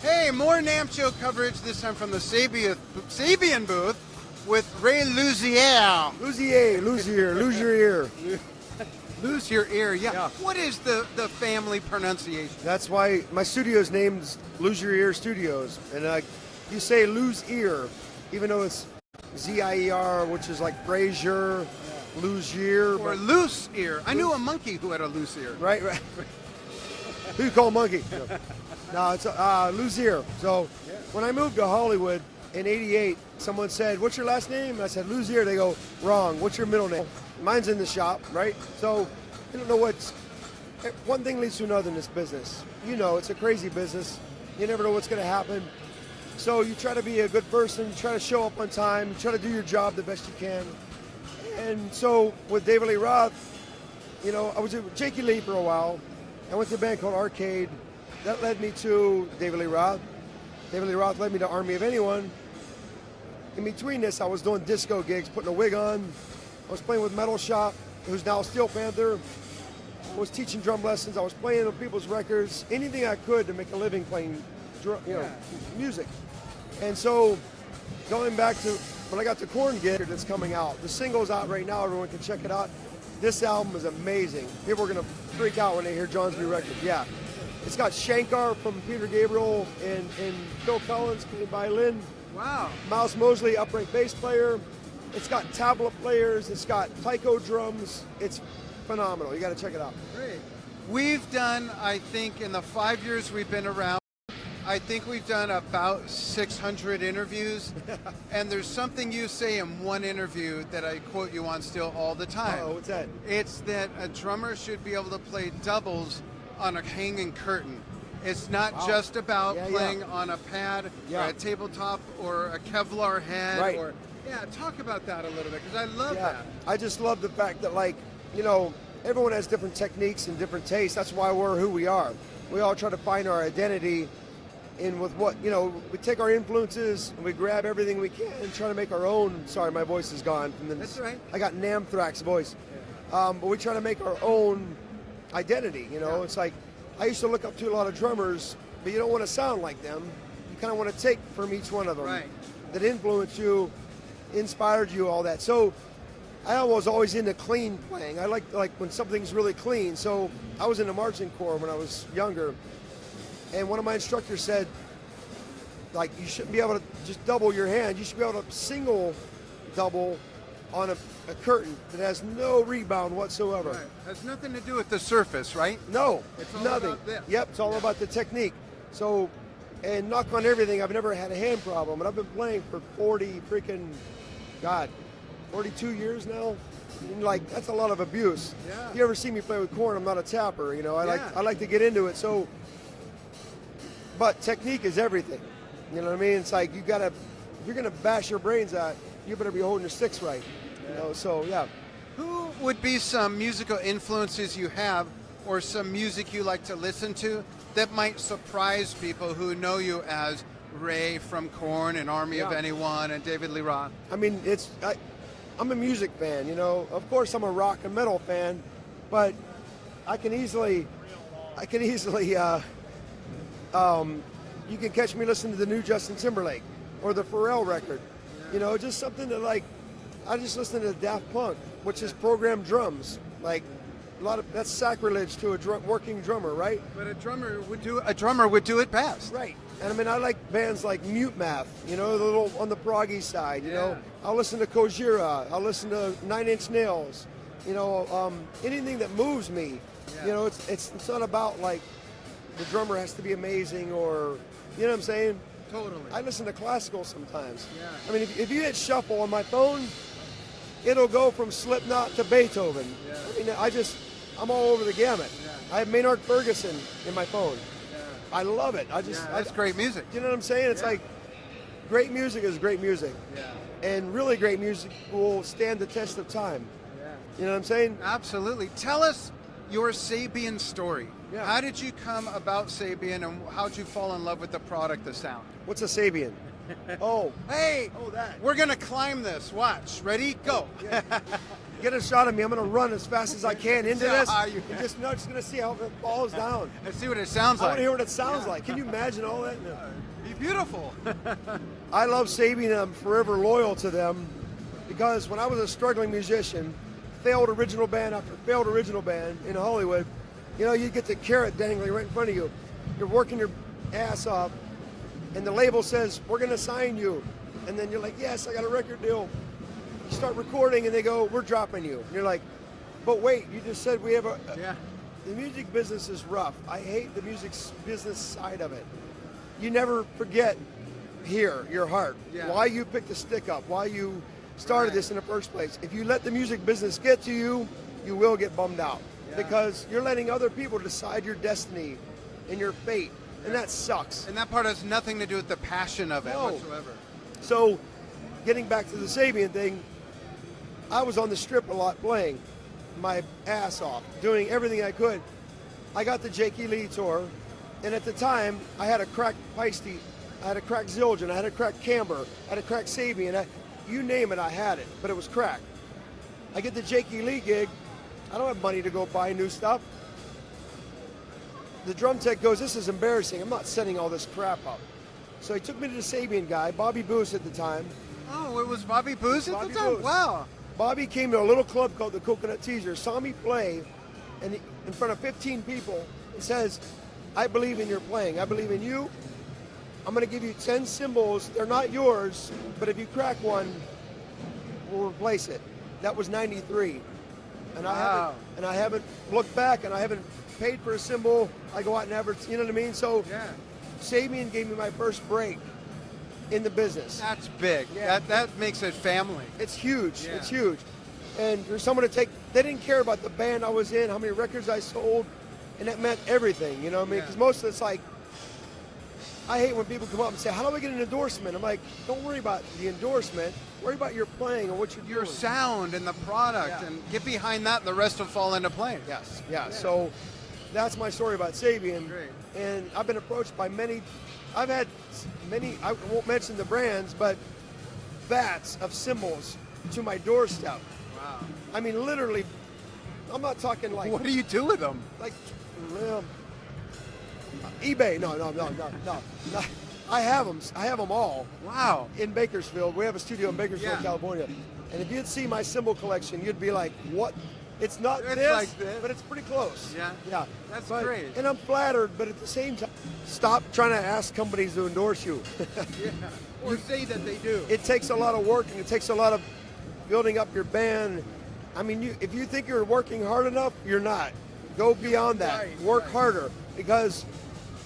Hey, more NAMM Show coverage, this time from the Sabian booth with Ray Luzier. Lose your ear. Lose your ear, yeah. What is the family pronunciation? That's why my studio's named Lose Your Ear Studios. And you say lose ear, even though it's Z-I-E-R, which is like brazier, lose ear. Or loose ear. I knew a monkey who had a loose ear. Right. Who you call monkey? No, it's lose ear. So when I moved to Hollywood in '88, someone said, "What's your last name?" And I said, Luzier. They go, "Wrong. What's your middle name?" Mine's in the shop, right? So you don't know what's. One thing leads to another in this business. You know, it's a crazy business. You never know what's going to happen. So you try to be a good person, you try to show up on time, you try to do your job the best you can. And so with David Lee Roth, you know, I was with Jakey Lee for a while. I went to a band called Arcade. That led me to David Lee Roth. David Lee Roth led me to Army of Anyone. In between this, I was doing disco gigs, putting a wig on. I was playing with Metal Shop, who's now Steel Panther. I was teaching drum lessons. I was playing on people's records, anything I could to make a living playing, music. And so, going back to when I got the Korn gig that's coming out, the single's out right now. Everyone can check it out. This album is amazing. People are gonna freak out when they hear John's new record. Yeah, it's got Shankar from Peter Gabriel and Phil Collins playing violin. Wow. Miles Mosley, upright bass player. It's got tabla players. It's got taiko drums. It's phenomenal. You got to check it out. Great. We've done, I think, in the 5 years we've been around, I think we've done about 600 interviews. And there's something you say in one interview that I quote you on still all the time. Oh, what's that? It's that a drummer should be able to play doubles on a hanging curtain. It's not just about playing on a pad or a tabletop or a Kevlar head. Right. Or talk about that a little bit, because I love that. I just love the fact that, like, you know, everyone has different techniques and different tastes. That's why we're who we are. We all try to find our identity in with what, you know, we take our influences and we grab everything we can and try to make our own. Sorry, my voice is gone. That's right. I got Namthrax voice. But we try to make our own identity, you know. It's like, I used to look up to a lot of drummers, but you don't want to sound like them. You kind of want to take from each one of them that influenced you, inspired you, all that. So I was always into clean playing. I like when something's really clean. So I was in the marching corps when I was younger, and one of my instructors said, like, you shouldn't be able to just double your hand. You should be able to single double on a curtain that has no rebound whatsoever. Right. Has nothing to do with the surface, right? No, it's all nothing. About this. Yep, it's all about the technique. So, and knock on everything, I've never had a hand problem, and I've been playing for 42 years now. And, like, that's a lot of abuse. Yeah. If you ever see me play with Korn, I'm not a tapper, you know. I like to get into it. So, but technique is everything. You know what I mean? It's like, if you're gonna bash your brains out, you better be holding your sticks right. You know, so Who would be some musical influences you have, or some music you like to listen to, that might surprise people who know you as Ray from Korn and Army of Anyone and David Lee Roth? I mean, I'm a music fan, you know. Of course, I'm a rock and metal fan, but I can easily, you can catch me listening to the new Justin Timberlake or the Pharrell record. You know, just something that, like, I just listen to Daft Punk, which is programmed drums. Like, that's sacrilege to a working drummer, right? But a drummer would do it best. Right. And I mean, I like bands like Mute Math, you know, the little on the proggy side, you know. I'll listen to Gojira, I'll listen to 9 Inch Nails, you know, anything that moves me. You know, it's not about, like, the drummer has to be amazing, or, you know what I'm saying? Totally. I listen to classical sometimes. Yeah. I mean, if you hit shuffle on my phone, it'll go from Slipknot to Beethoven. Yeah. I mean, I'm all over the gamut. Yeah. I have Maynard Ferguson in my phone. Yeah. I love it. That's great music. You know what I'm saying? It's like, great music is great music. Yeah. And really great music will stand the test of time. Yeah. You know what I'm saying? Absolutely. Tell us your Sabian story. Yeah. How did you come about Sabian, and how did you fall in love with the product, the sound? What's a Sabian? Hey, that. We're going to climb this. Watch. Ready? Go. get a shot of me. I'm going to run as fast as I can into Yeah, this, and just going to see how it falls down. Let's see what it sounds I want like. to hear what it sounds like. Can you imagine all that? No. Be beautiful. I love Sabian. I'm forever loyal to them because when I was a struggling musician, failed original band after failed original band in Hollywood, you know, you get the carrot dangling right in front of you. You're working your ass off, and the label says, we're going to sign you. And then you're like, yes, I got a record deal. You start recording, and they go, we're dropping you. And you're like, but wait, you just said we have a... Yeah. The music business is rough. I hate the music business side of it. You never forget here, your heart, why you picked the stick up, why you started this in the first place. If you let the music business get to you, you will get bummed out because you're letting other people decide your destiny and your fate, and that sucks. And that part has nothing to do with the passion of it whatsoever. So, getting back to the Sabian thing, I was on the Strip a lot playing my ass off, doing everything I could. I got the Jake E. Lee tour, and at the time, I had a cracked Peisty, I had a cracked Zildjian, I had a cracked Camber, I had a cracked Sabian, you name it, I had it, but it was cracked. I get the Jake E. Lee gig, I don't have money to go buy new stuff. The drum tech goes, this is embarrassing, I'm not setting all this crap up. So he took me to the Sabian guy, Bobby Booth at the time. Oh, it was Bobby Booth at the time? Booth. Wow. Bobby came to a little club called the Coconut Teaser, saw me play and in front of 15 people and says, I believe in your playing, I believe in you. I'm going to give you 10 cymbals, they're not yours, but if you crack one, we'll replace it. That was 93. And I haven't looked back, and I haven't paid for a cymbal. I go out and average, you know what I mean? So Sabian gave me my first break in the business. That's big. That makes it family. It's huge. It's huge. And there's someone to take, they didn't care about the band I was in, how many records I sold, and that meant everything, you know what I mean? Because most of it's like, I hate when people come up and say, how do I get an endorsement? I'm like, don't worry about the endorsement. Worry about your playing and what you're doing. Your sound and the product, and get behind that, and the rest will fall into place. So that's my story about Sabian. Great. And I've been approached by many, I've had many, I won't mention the brands, but vats of cymbals to my doorstep. Wow. I mean, literally, I'm not talking like... What do you do with them? Like, eBay, no. I have them all. Wow. In Bakersfield. We have a studio in Bakersfield, California. And if you'd see my cymbal collection, you'd be like, what? It's not this, like this, but it's pretty close. Yeah. That's great. And I'm flattered, but at the same time, stop trying to ask companies to endorse you. Or say that they do. It takes a lot of work, and it takes a lot of building up your band. I mean, if you think you're working hard enough, you're not. Go beyond that. Work harder, because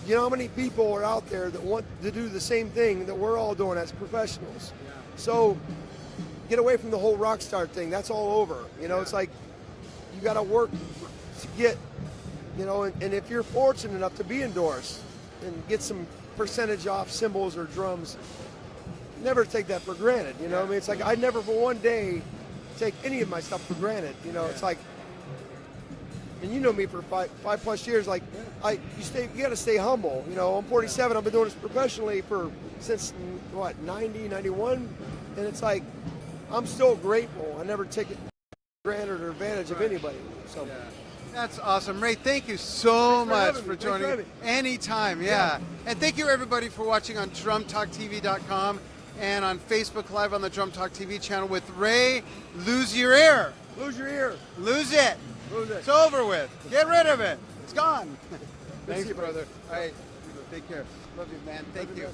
you know how many people are out there that want to do the same thing that we're all doing as professionals. So get away from the whole rock star thing. That's all over. You know, it's like you got to work to get, you know, and if you're fortunate enough to be endorsed and get some percentage off cymbals or drums, never take that for granted. You know what I mean? It's like I never for one day take any of my stuff for granted. You know, it's like, and you know me for five plus years, like you got to stay humble. You know, I'm 47, I've been doing this professionally since what, 90, 91, and it's like, I'm still grateful. I never take it for granted or advantage of anybody. So. That's awesome. Ray, thank you so much for joining me. Anytime, And thank you everybody for watching on DrumTalkTV.com and on Facebook Live on the Drum Talk TV channel with Ray Luzier. Lose your ear. Lose it. Lose it. It's over with. Get rid of it. It's gone. Thanks, brother. All right. Take care. Love you, man. Thank you.